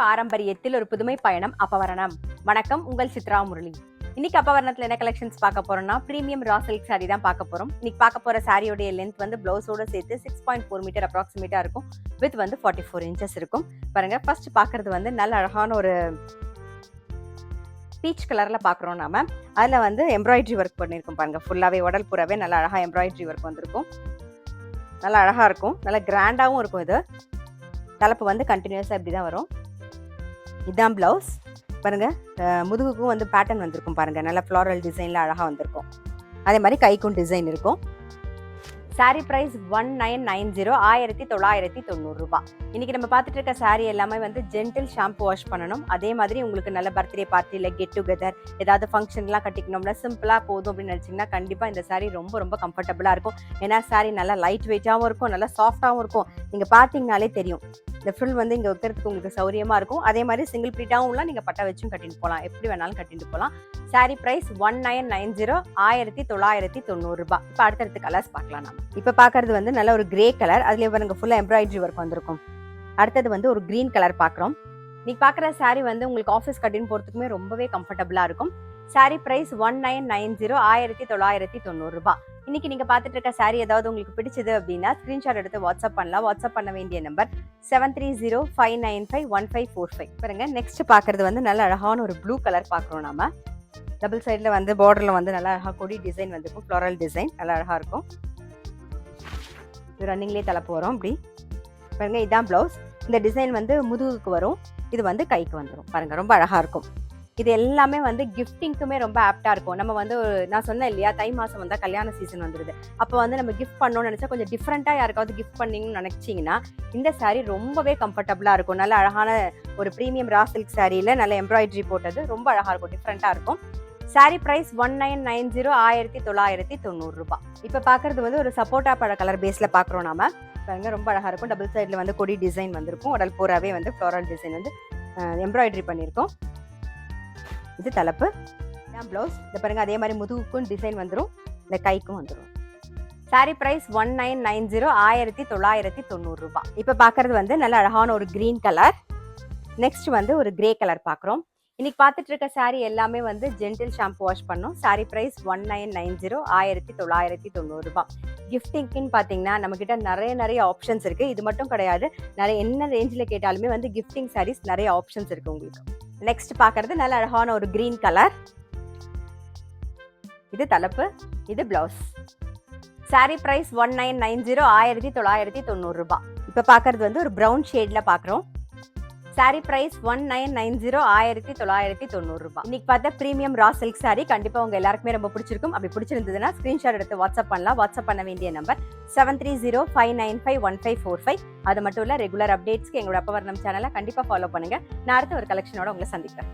பாரம்பரியத்தில் ஒரு புதுமை பயணம் அப்பவரணம். வணக்கம், உங்கள் சித்ரா முரளி. இன்னைக்கு அப்பவரணத்துல என்ன கலெக்ஷன்ஸ் பார்க்க போறோம்னா பிரீமியம் ரா சில்க் சாரி தான் பார்க்க போறோம். இன்னைக்கு பார்க்க போற சாரியோட லென்த் வந்து பிளவுஸோட சேர்த்து 6.4 மீட்டர் அப்ராக்சிமேட்டா இருக்கும். வித் வந்து 44 இன்ச்சஸ் இருக்கும். பாருங்க, ஃபர்ஸ்ட் பாக்குறது வந்து நல்ல அழகான ஒரு பீச் கலர்ல பாக்குறோம் நாம. அதுல வந்து எம்ப்ராய்டரி ஒர்க் பண்ணிருக்கோம் பாருங்க. ஃபுல்லாவே உடல் பூராவே நல்ல அழகா எம்ப்ராய்டரி ஒர்க் வந்திருக்கும். நல்லா அழகா இருக்கும், நல்லா கிராண்டாவும் இருக்கும். இது தலைப்பு வந்து கண்டினியூஸா இப்படிதான் வரும். இதுதான் பிளவுஸ். பாருங்க, முதுகுக்கும் வந்து பேட்டர்ன் வந்திருக்கும் பாருங்க. நல்ல ஃப்ளாரல் டிசைன்ல அழகா வந்திருக்கும். அதே மாதிரி கைக்கும் டிசைன் இருக்கும். சாரி பிரைஸ் 1990, 1990 ரூபாய். இன்னைக்கு நம்ம பார்த்துட்டு இருக்க சாரி எல்லாமே வந்து ஜென்டில் ஷாம்பு வாஷ் பண்ணணும். அதே மாதிரி உங்களுக்கு நல்ல பர்த்டே பார்ட்டி இல்லை கெட் டுகெதர் ஏதாவது ஃபங்க்ஷன்லாம் கட்டிக்கணும்னா சிம்பிளா போதும் அப்படின்னு நினைச்சீங்கன்னா கண்டிப்பா இந்த சாரி ரொம்ப ரொம்ப கம்ஃபர்டபுளா இருக்கும். ஏன்னா சாரி நல்லா லைட் வெயிட்டாகவும் இருக்கும், நல்லா சாஃப்டாகவும் இருக்கும். நீங்க பார்த்தீங்கனாலே தெரியும். இந்த ஃபில் வந்து இங்க வைக்கிறதுக்கு உங்களுக்கு சௌரியமா இருக்கும். அதே மாதிரி சிங்கிள் ப்ளீட்டாவும் நீங்க பட்டை வச்சும் கட்டிட்டு போகலாம், எப்படி வேணாலும் கட்டிட்டு போகலாம். சாரி பிரைஸ் 1990, 1990 ரூபாய். இப்போ அடுத்தடுத்து கலர்ஸ் பார்க்கலாம். நம்ம இப்போ பார்க்கறது வந்து நல்ல ஒரு கிரே கலர். அதுல பாருங்க ஃபுல்லா எம்ப்ராய்டரி ஒர்க் வந்திருக்கும். அடுத்தது வந்து ஒரு கிரீன் கலர் பார்க்குறோம். இன்னைக்கு பார்க்குற சாரி வந்து உங்களுக்கு ஆஃபீஸ் கட்டின்னு போகிறதுக்குமே ரொம்பவே கம்ஃபர்டபுளா இருக்கும். சாரி பிரைஸ் 1990, 1990 ரூபாய். இன்னைக்கு நீங்க பார்த்துட்டு இருக்க சாரி ஏதாவது உங்களுக்கு பிடிச்சது அப்படின்னா ஸ்கிரீன்ஷாட் எடுத்து வாட்ஸ்அப் பண்ணலாம். வாட்ஸ்அப் பண்ண வேண்டிய நம்பர் 7305951545. பாருங்க, நெக்ஸ்ட் பார்க்கறது வந்து நல்ல அழகான ஒரு ப்ளூ கலர் பார்க்குறோம். நாம டபுள் சைடில் வந்து பார்டரில் வந்து நல்லா அழகாக கொடி டிசைன் வந்துருக்கும். ஃப்ளாரல் டிசைன் நல்லா அழகாக இருக்கும். இது ரன்னிங்லேயே தலைப்பு வரும். இப்படி பாருங்க, இதுதான் ப்ளவுஸ். இந்த டிசைன் வந்து முதுகுக்கு வரும், இது வந்து கைக்கு வந்துடும். பாருங்க, ரொம்ப அழகாக இருக்கும். இது எல்லாமே வந்து கிஃப்டிங்க்குமே ரொம்ப ஆப்டா இருக்கும். நம்ம வந்து நான் சொன்னேன் இல்லையா, தை மாசம் வந்தா கல்யாண சீசன் வந்துடுது. அப்போ வந்து நம்ம கிஃப்ட் பண்ணணும்னு நினைச்சா கொஞ்சம் டிஃப்ரெண்டா யாருக்காவது கிஃப்ட் பண்ணீங்கன்னு நினைச்சீங்கன்னா இந்த சாரீ ரொம்பவே கம்ஃபர்டபுளா இருக்கும். நல்ல அழகான ஒரு பிரீமியம் ரா சில்க் சாரியில நல்ல எம்ப்ராய்டரி போட்டது ரொம்ப அழகா இருக்கும், டிஃப்ரெண்டா இருக்கும். சாரி பிரைஸ் 1990, 1990 ரூபாய். இப்ப பாக்குறது வந்து ஒரு சப்போட்டா பழ கலர் பேஸ்ல பாக்குறோம் நாம. பாருங்க, ரொம்ப அழகா இருக்கும். டபுள் சைட்ல வந்து கொடி டிசைன் வந்திருக்கும். உடல் பூராவே வந்து ஃப்ளாரல் டிசைன் வந்து எம்ப்ராய்டரி பண்ணியிருக்கோம். இது தலைப்பு, இதான் பிளவுஸ். இந்த பாருங்க, அதே மாதிரி முதுகுக்கும் டிசைன் வந்துடும், இந்த கைக்கும் வந்துடும். சாரி பிரைஸ் 1990, 1990 ரூபாய். இப்ப பாக்குறது வந்து நல்ல அழகான ஒரு கிரீன் கலர். நெக்ஸ்ட் வந்து ஒரு கிரே கலர் பாக்குறோம். இன்னைக்கு பார்த்துட்டு இருக்க சாரி எல்லாமே வந்து ஜென்டில் ஷாம்பு வாஷ் பண்ணோம். சாரி பிரைஸ் 1990, 1990 ரூபாய். கிஃப்டிங்க்குன்னு பார்த்தீங்கன்னா நம்ம கிட்ட நிறைய ஆப்ஷன்ஸ் இருக்கு. இது மட்டும் கிடையாது, நிறைய என்ன ரேஞ்சில் கேட்டாலுமே வந்து கிஃப்டிங் சாரீஸ் நிறைய ஆப்ஷன்ஸ் இருக்கு உங்களுக்கு. நெக்ஸ்ட் பார்க்கறது நல்ல அழகான ஒரு கிரீன் கலர். இது தலைப்பு, இது பிளவுஸ். சாரி பிரைஸ் 1990, 1990 ரூபாய். இப்ப பார்க்கறது வந்து ஒரு பிரவுன் ஷேட்ல பாக்குறோம். சாரி பிரைஸ் 1990, 1990 ரூபாய். இன்னைக்கு பார்த்த பிரீமியம் ரா சில்க் சாரி கண்டிப்பா உங்க எல்லாருக்குமே ரொம்ப பிடிச்சிருக்கும். அப்படி பிடிச்சிருந்ததுன்னா ஸ்கிரீன்ஷாட் எடுத்து வாட்ஸ்அப் பண்ணலாம். வாட்ஸ்அப் பண்ண வேண்டிய நம்பர் 7305951545. அது மட்டும் இல்ல, ரெகுலர் அப்டேட்ஸ்க்கு எங்களோட அப்பவரணம் சேனலை கண்டிப்பா ஃபாலோ பண்ணுங்க. நான் அடுத்த ஒரு கலெக்ஷனோட உங்களை சந்திக்கிறேன்.